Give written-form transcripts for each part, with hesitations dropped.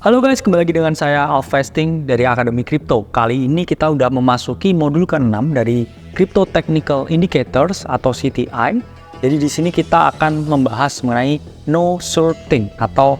Halo guys, kembali lagi dengan saya Alvesting dari Akademi Crypto. Kali ini kita udah memasuki modul ke-6 dari Crypto Technical Indicators atau CTI. Jadi di sini kita akan membahas mengenai No Shorting atau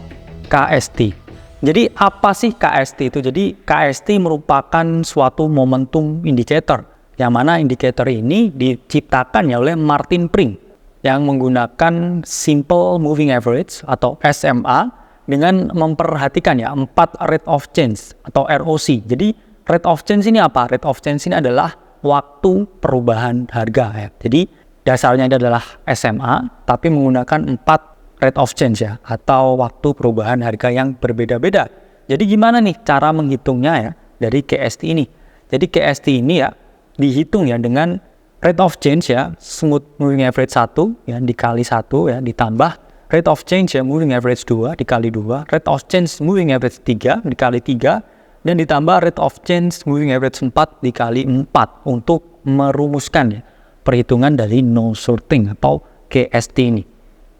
KST. Jadi apa sih KST itu? Jadi KST merupakan suatu momentum indicator, yang mana indikator ini diciptakan ya oleh Martin Pring yang menggunakan Simple Moving Average atau SMA dengan memperhatikan ya 4 rate of change atau ROC. Jadi rate of change ini apa? Rate of change ini adalah waktu perubahan harga ya. Jadi dasarnya adalah SMA tapi menggunakan 4 rate of change ya atau waktu perubahan harga yang berbeda-beda. Jadi gimana nih cara menghitungnya ya dari KST ini? Jadi KST ini ya dihitung ya dengan rate of change ya smooth moving average 1 ya dikali 1 ya ditambah rate of change ya moving average 2 dikali 2, rate of change moving average 3 dikali 3, dan ditambah rate of change moving average 4 dikali 4 untuk merumuskan ya perhitungan dari no shorting atau KST ini.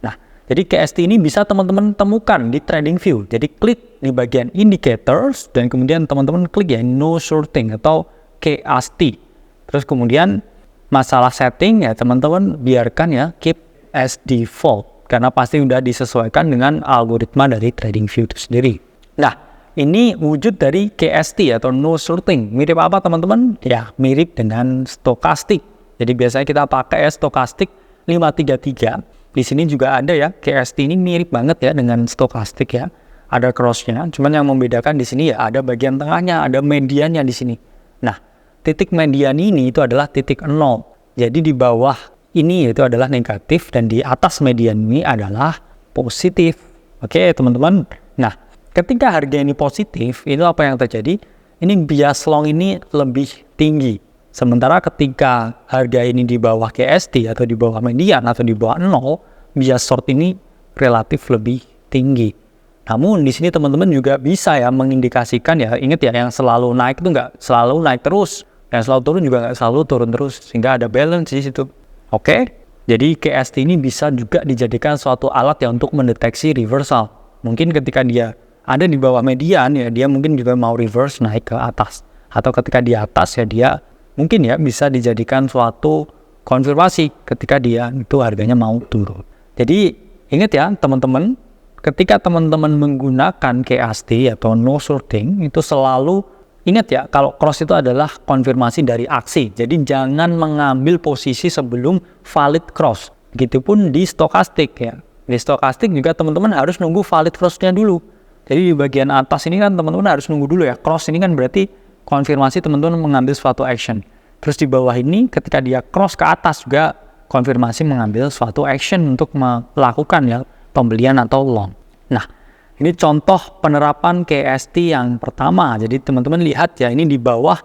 Nah, jadi KST ini bisa teman-teman temukan di TradingView. Jadi klik di bagian indicators dan kemudian teman-teman klik ya no shorting atau KST. Terus kemudian masalah setting ya teman-teman biarkan ya keep as default. Karena pasti sudah disesuaikan dengan algoritma dari TradingView itu sendiri. Nah, ini wujud dari KST atau no shorting. Mirip apa teman-teman? Ya, mirip dengan stokastik. Jadi biasanya kita pakai ya stokastik 533. Di sini juga ada ya, KST ini mirip banget ya dengan stokastik ya. Ada cross-nya, cuman yang membedakan di sini ya ada bagian tengahnya, ada mediannya di sini. Nah, titik median ini itu adalah titik 0. Jadi di bawah ini itu adalah negatif dan di atas median ini adalah positif. Oke teman-teman. Nah ketika harga ini positif, itu apa yang terjadi? Ini bias long ini lebih tinggi. Sementara ketika harga ini di bawah KST atau di bawah median atau di bawah 0, bias short ini relatif lebih tinggi. Namun di sini teman-teman juga bisa ya mengindikasikan ya, ingat ya yang selalu naik itu nggak selalu naik terus, yang selalu turun juga nggak selalu turun terus, sehingga ada balance di situ. Oke, jadi KST ini bisa juga dijadikan suatu alat ya untuk mendeteksi reversal. Mungkin ketika dia ada di bawah median ya dia mungkin juga mau reverse naik ke atas. Atau ketika di atas ya dia mungkin ya bisa dijadikan suatu konfirmasi ketika dia itu harganya mau turun. Jadi ingat ya teman-teman, ketika teman-teman menggunakan KST atau no shorting itu selalu ingat ya, kalau cross itu adalah konfirmasi dari aksi. Jadi jangan mengambil posisi sebelum valid cross. Begitupun di stokastik ya. Di stokastik juga teman-teman harus nunggu valid cross-nya dulu. Jadi di bagian atas ini kan teman-teman harus nunggu dulu ya. Cross ini kan berarti konfirmasi teman-teman mengambil suatu action. Terus di bawah ini ketika dia cross ke atas juga konfirmasi mengambil suatu action untuk melakukan ya pembelian atau long. Nah, ini contoh penerapan KST yang pertama. Jadi teman-teman lihat ya ini di bawah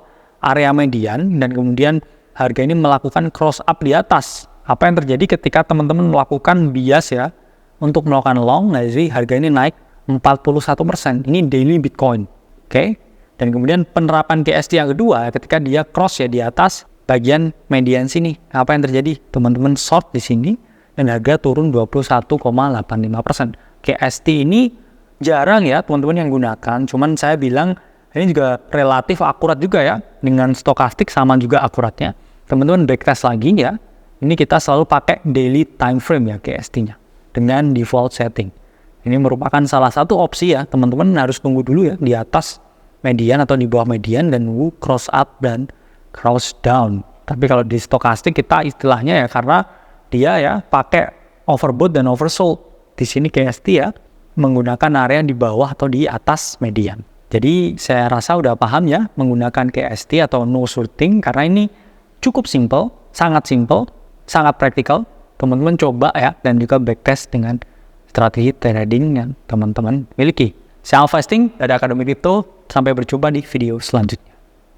area median dan kemudian harga ini melakukan cross up di atas. Apa yang terjadi ketika teman-teman melakukan bias ya untuk melakukan long, jadi harga ini naik 41%. Ini daily Bitcoin. Oke. Dan kemudian penerapan KST yang kedua ketika dia cross ya di atas bagian median sini. Apa yang terjadi? Teman-teman short di sini dan harga turun 21,85%. KST ini jarang ya teman-teman yang gunakan, cuman saya bilang ini juga relatif akurat juga ya, dengan stokastik sama juga akuratnya. Teman-teman backtest lagi ya, ini kita selalu pakai daily time frame ya KST-nya dengan default setting. Ini merupakan salah satu opsi ya, teman-teman harus tunggu dulu ya di atas median atau di bawah median dan nunggu cross up dan cross down. Tapi kalau di stokastik kita istilahnya ya karena dia ya pakai overbought dan oversold. Di sini KST ya menggunakan area di bawah atau di atas median. Jadi saya rasa udah paham ya menggunakan KST atau no shorting karena ini cukup simple, sangat praktikal. Teman-teman coba ya dan juga backtest dengan strategi trading yang teman-teman miliki. Saya Alvesting dari Akademi Crypto. Sampai berjumpa di video selanjutnya.